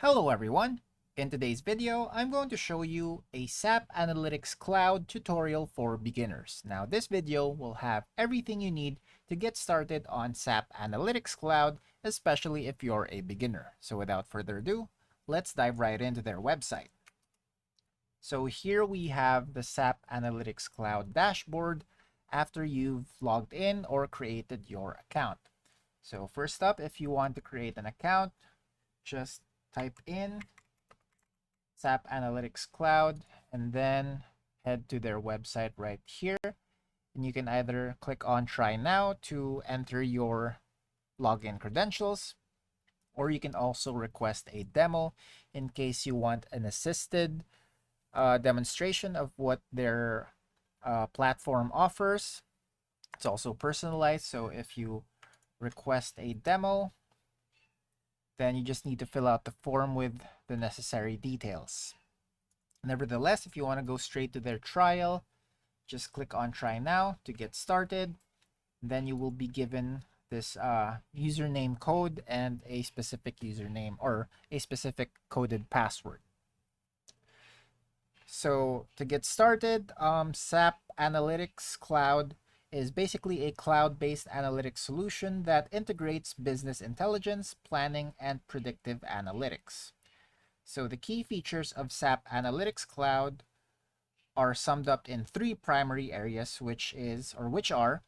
Hello everyone! In today's video, I'm going to show you a SAP Analytics Cloud tutorial for beginners. Now this video will have everything you need to get started on SAP Analytics Cloud, especially if you're a beginner. So without further ado, let's dive right into their website. So here we have the SAP Analytics Cloud dashboard after you've logged in or created your account. So first up, if you want to create an account, just type in SAP Analytics Cloud and then head to their website right here. And you can either click on Try Now to enter your login credentials, or you can also request a demo in case you want an assisted demonstration of what their platform offers. It's also personalized, so if you request a demo, then you just need to fill out the form with the necessary details. Nevertheless, if you want to go straight to their trial, just click on Try Now to get started. Then you will be given this username code and a specific username or a specific coded password. So to get started, SAP Analytics Cloud is basically a cloud-based analytics solution that integrates business intelligence, planning, and predictive analytics. So the key features of SAP Analytics Cloud are summed up in three primary areas, which are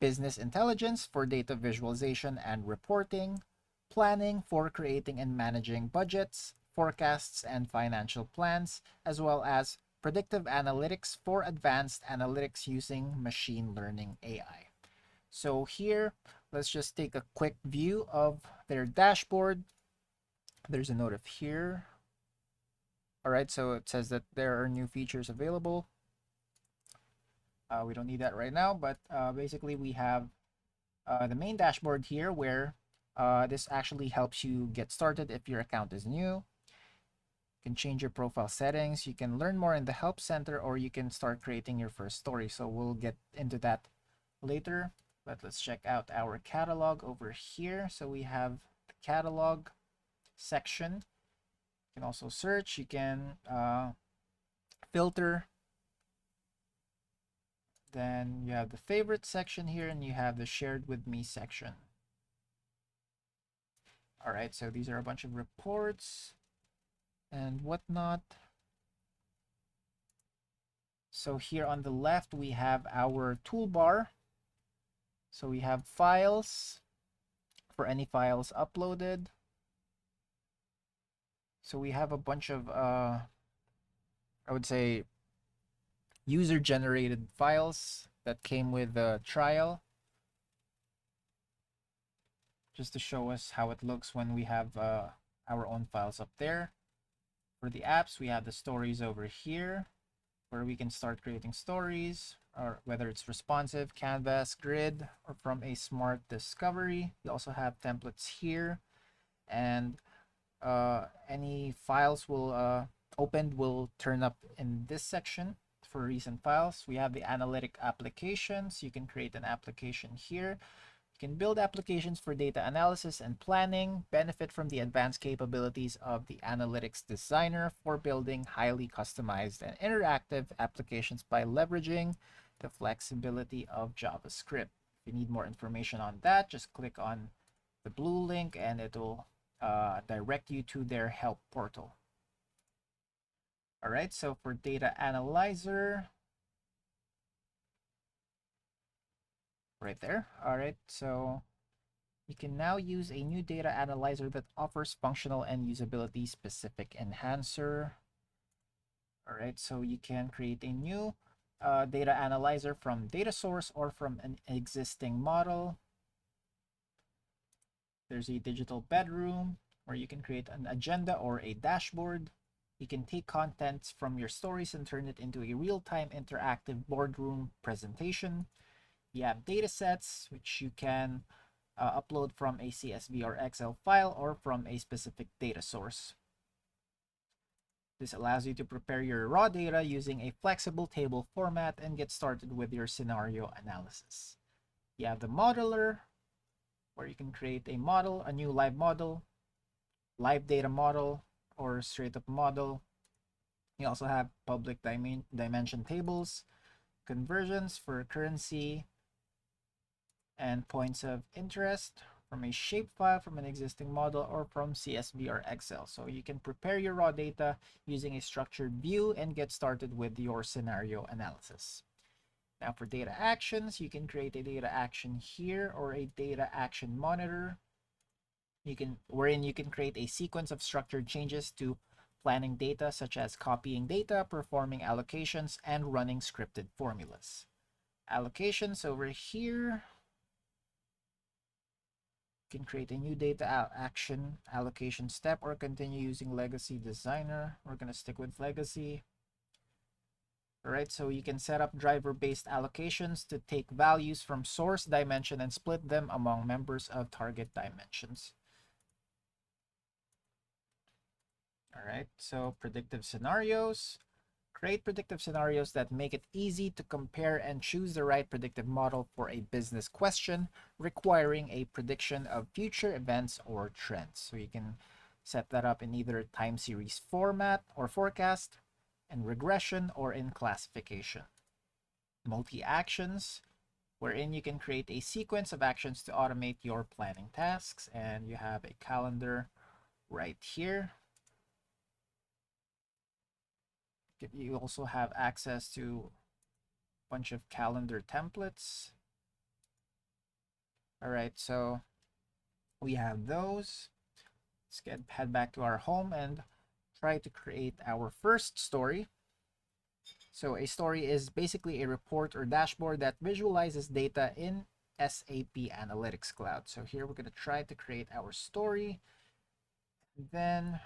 business intelligence for data visualization and reporting, planning for creating and managing budgets, forecasts, and financial plans, as well as predictive analytics for advanced analytics using machine learning AI. So here, let's just take a quick view of their dashboard. There's a note of here. All right, so it says that there are new features available. We don't need that right now, but basically we have the main dashboard here where this actually helps you get started if your account is new. You can change your profile settings. You can learn more in the help center, or you can start creating your first story. So we'll get into that later, but let's check out our catalog over here. So we have the catalog section. You can also search. You can filter. Then you have the favorite section here, and you have the shared with me section. All right, so these are a bunch of reports and whatnot. So here on the left, we have our toolbar. So we have files for any files uploaded. So we have a bunch of, I would say, user-generated files that came with the trial, just to show us how it looks when we have our own files up there. For the apps, we have the stories over here, where we can start creating stories, or whether it's responsive, canvas, grid, or from a smart discovery. We also have templates here, and any files will opened will turn up in this section for recent files. We have the analytic applications. You can create an application here. You can build applications for data analysis and planning, benefit from the advanced capabilities of the Analytics Designer for building highly customized and interactive applications by leveraging the flexibility of JavaScript. If you need more information on that, just click on the blue link and it will direct you to their help portal. All right, so for Data Analyzer, right there. All right, so you can now use a new data analyzer that offers functional and usability specific enhancer. All right, so you can create a new data analyzer from data source or from an existing model. There's a digital bedroom where you can create an agenda or a dashboard. You can take contents from your stories and turn it into a real-time interactive boardroom presentation. You have data sets, which you can upload from a CSV or Excel file or from a specific data source. This allows you to prepare your raw data using a flexible table format and get started with your scenario analysis. You have the modeler, where you can create a model, a new live model, live data model, or straight up model. You also have public dimension tables, conversions for currency, and points of interest from a shapefile from an existing model or from CSV or Excel. So you can prepare your raw data using a structured view and get started with your scenario analysis. Now for data actions, you can create a data action here or a data action monitor. Wherein you can create a sequence of structured changes to planning data, such as copying data, performing allocations, and running scripted formulas. Allocations over here, you can create a new data action allocation step or continue using Legacy Designer. We're going to stick with Legacy. All right, so you can set up driver-based allocations to take values from source dimension and split them among members of target dimensions. All right, so predictive scenarios. Create predictive scenarios that make it easy to compare and choose the right predictive model for a business question requiring a prediction of future events or trends. So you can set that up in either time series format or forecast, and regression, or in classification. Multi-actions, wherein you can create a sequence of actions to automate your planning tasks, and you have a calendar right here. You also have access to a bunch of calendar templates. All right, so we have those. Let's head back to our home and try to create our first story. So a story is basically a report or dashboard that visualizes data in SAP Analytics Cloud. So here we're going to try to create our story. And then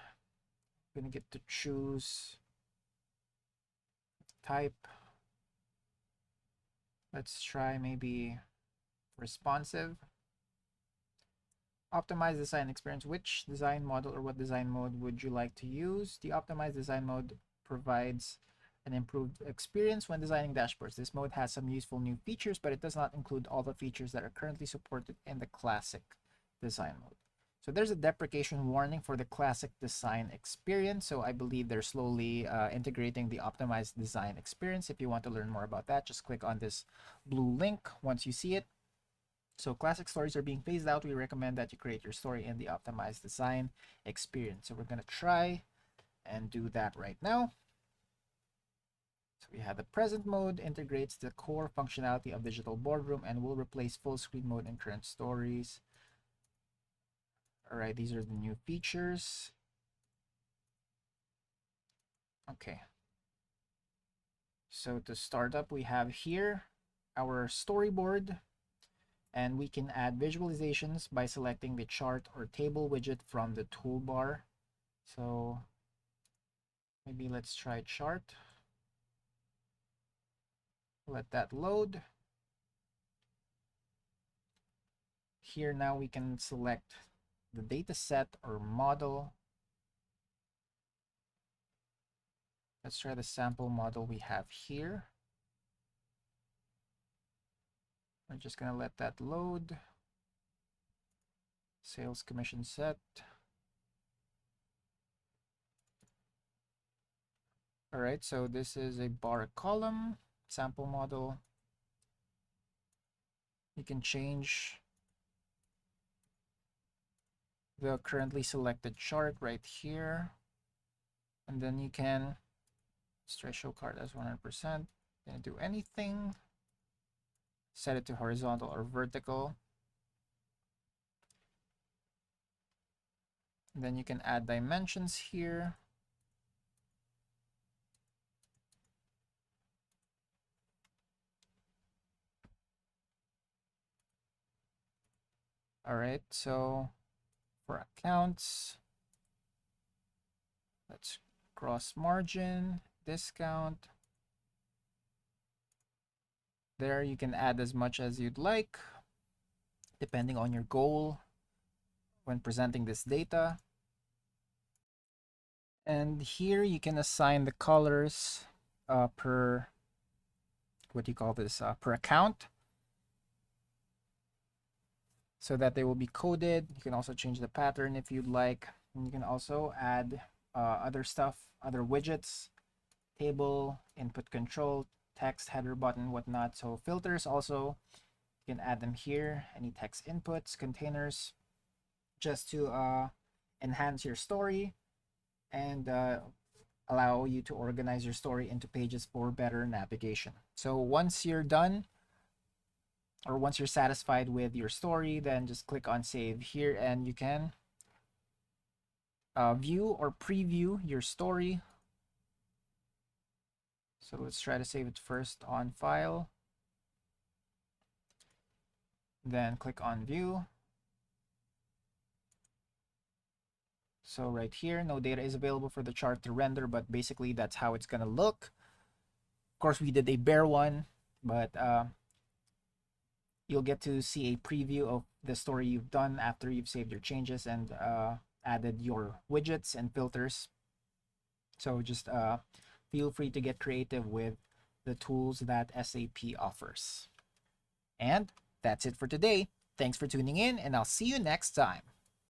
we're going to get to choose type. Let's try maybe responsive. Optimize design experience. Which design model or what design mode would you like to use? The optimized design mode provides an improved experience when designing dashboards. This mode has some useful new features, but it does not include all the features that are currently supported in the classic design mode. So there's a deprecation warning for the classic design experience. So I believe they're slowly integrating the optimized design experience. If you want to learn more about that, just click on this blue link once you see it. So classic stories are being phased out. We recommend that you create your story in the optimized design experience. So we're going to try and do that right now. So we have the present mode integrates the core functionality of Digital Boardroom and will replace full screen mode in current stories. All right, these are the new features. Okay. So to start up, we have here our storyboard, and we can add visualizations by selecting the chart or table widget from the toolbar. So maybe let's try chart. Let that load. Here now we can select the data set or model. Let's try the sample model we have here. We're just going to let that load. Sales commission set. All right, so this is a bar column sample model. You can change the currently selected chart right here. And then you can try show card as 100%. Didn't do anything. Set it to horizontal or vertical. And then you can add dimensions here. All right, so for accounts, let's cross margin, discount. There you can add as much as you'd like, depending on your goal when presenting this data. And here you can assign the colors per, what do you call this, per account, so that they will be coded. You can also change the pattern if you'd like. And you can also add other stuff, other widgets, table, input control, text, header button, whatnot. So filters also, you can add them here. Any text inputs, containers, just to enhance your story and allow you to organize your story into pages for better navigation. So once you're done, or once you're satisfied with your story, then just click on save here and you can view or preview your story. So let's try to save it first on file. Then click on view. So right here, no data is available for the chart to render, but basically that's how it's gonna look. Of course, we did a bare one, but you'll get to see a preview of the story you've done after you've saved your changes and added your widgets and filters. So just feel free to get creative with the tools that SAP offers. And that's it for today. Thanks for tuning in, and I'll see you next time.